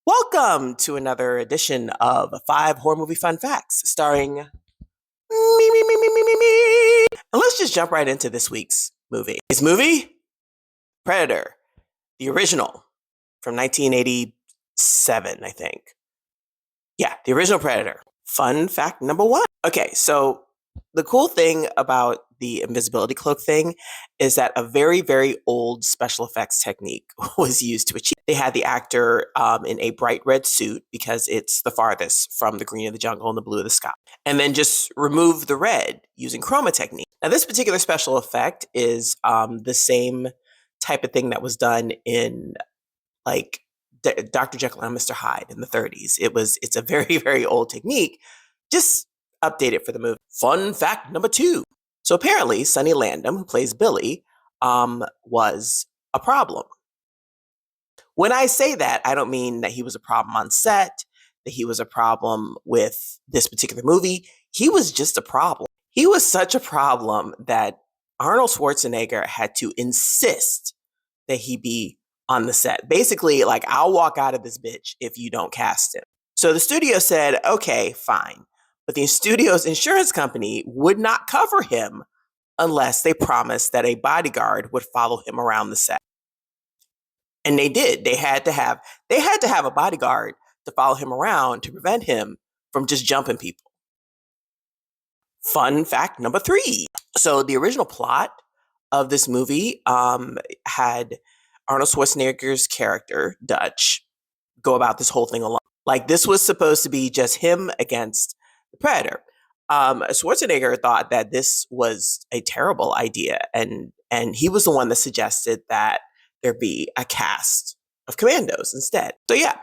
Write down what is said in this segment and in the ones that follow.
Welcome to another edition of Five Horror Movie Fun Facts, starring me. And let's just jump right into this week's movie. This movie, Predator, the original from 1987, I think. Yeah, the original Predator. Fun fact number one. Okay, so the cool thing about the invisibility cloak thing is that a very, very old special effects technique was used to achieve. They had the actor in a bright red suit because it's the farthest from the green of the jungle and the blue of the sky, and then just remove the red using chroma technique. Now, this particular special effect is the same type of thing that was done in like Dr. Jekyll and Mr. Hyde in the 30s. It's a very, very old technique, just updated for the movie. Fun fact number two. So apparently, Sonny Landham, who plays Billy, was a problem. When I say that, I don't mean that he was a problem on set, that he was a problem with this particular movie. He was just a problem. He was such a problem that Arnold Schwarzenegger had to insist that he be on the set. Basically, like, I'll walk out of this bitch if you don't cast him. So the studio said, okay, fine. But the studio's insurance company would not cover him unless they promised that a bodyguard would follow him around the set. And they did. They had to have a bodyguard to follow him around to prevent him from just jumping people. Fun fact number three. So the original plot of this movie had Arnold Schwarzenegger's character, Dutch, go about this whole thing alone. Like, this was supposed to be just him against the Predator. Schwarzenegger thought that this was a terrible idea, and he was the one that suggested that there be a cast of commandos instead. So yeah,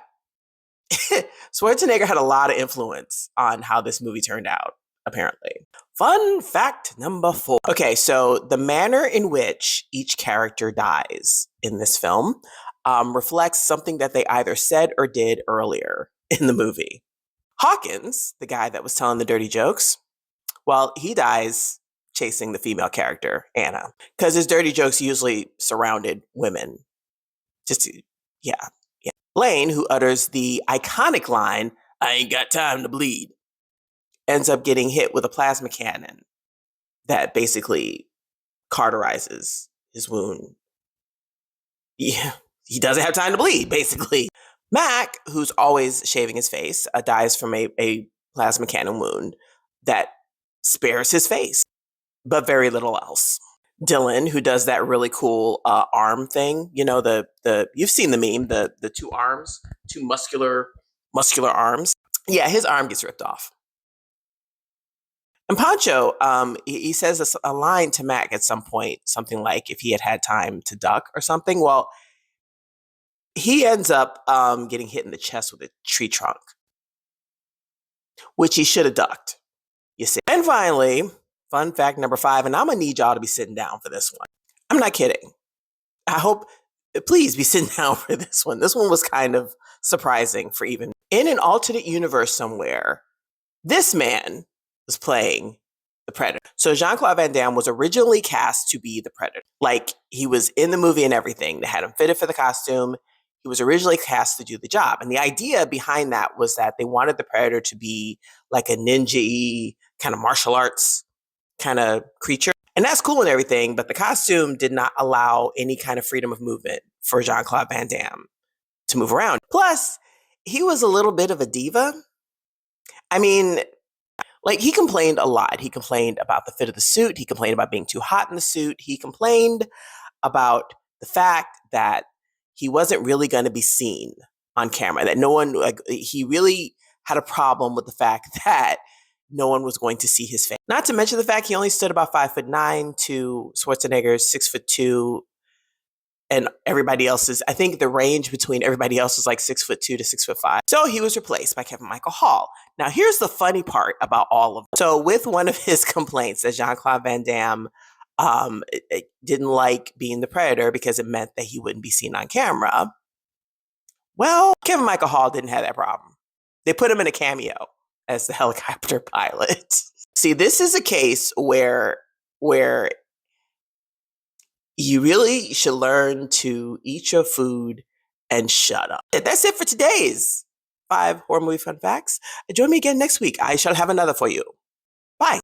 Schwarzenegger had a lot of influence on how this movie turned out, apparently. Fun fact number four. Okay, so the manner in which each character dies in this film reflects something that they either said or did earlier in the movie. Hawkins, the guy that was telling the dirty jokes, well, he dies chasing the female character, Anna, because his dirty jokes usually surrounded women. Yeah. Blaine, who utters the iconic line, "I ain't got time to bleed," ends up getting hit with a plasma cannon that basically cauterizes his wound. Yeah, he doesn't have time to bleed, basically. Mac, who's always shaving his face, dies from a plasma cannon wound that spares his face, but very little else. Dylan, who does that really cool arm thing, you know, the you've seen the meme, the two arms, two muscular arms. Yeah, his arm gets ripped off. And Pancho, he says a line to Mac at some point, something like, if he had had time to duck or something. Well, he ends up getting hit in the chest with a tree trunk, which he should have ducked, you see. And finally, fun fact number five, and I'm going to need y'all to be sitting down for this one. I'm not kidding. I hope, please be sitting down for this one. This one was kind of surprising for even. In an alternate universe somewhere, this man was playing the Predator. So Jean-Claude Van Damme was originally cast to be the Predator. Like, he was in the movie and everything. They had him fitted for the costume. He was originally cast to do the job. And the idea behind that was that they wanted the Predator to be like a ninja-y kind of martial arts kind of creature. And that's cool and everything, but the costume did not allow any kind of freedom of movement for Jean-Claude Van Damme to move around. Plus, he was a little bit of a diva. I mean, like, he complained a lot. He complained about the fit of the suit. He complained about being too hot in the suit. He complained about the fact that he wasn't really going to be seen on camera, that no one, like, he really had a problem with the fact that no one was going to see his face. Not to mention the fact he only stood about 5'9" to Schwarzenegger's 6'2", and everybody else's, I think the range between everybody else was like 6'2" to 6'5". So he was replaced by Kevin Michael Hall. Now, here's the funny part about all of it. So with one of his complaints that Jean-Claude Van Damme didn't like being the Predator because it meant that he wouldn't be seen on camera. Well, Kevin Michael Hall didn't have that problem. They put him in a cameo as the helicopter pilot. See, this is a case where you really should learn to eat your food and shut up. That's it for today's 5 horror movie fun facts. Join me again next week. I shall have another for you.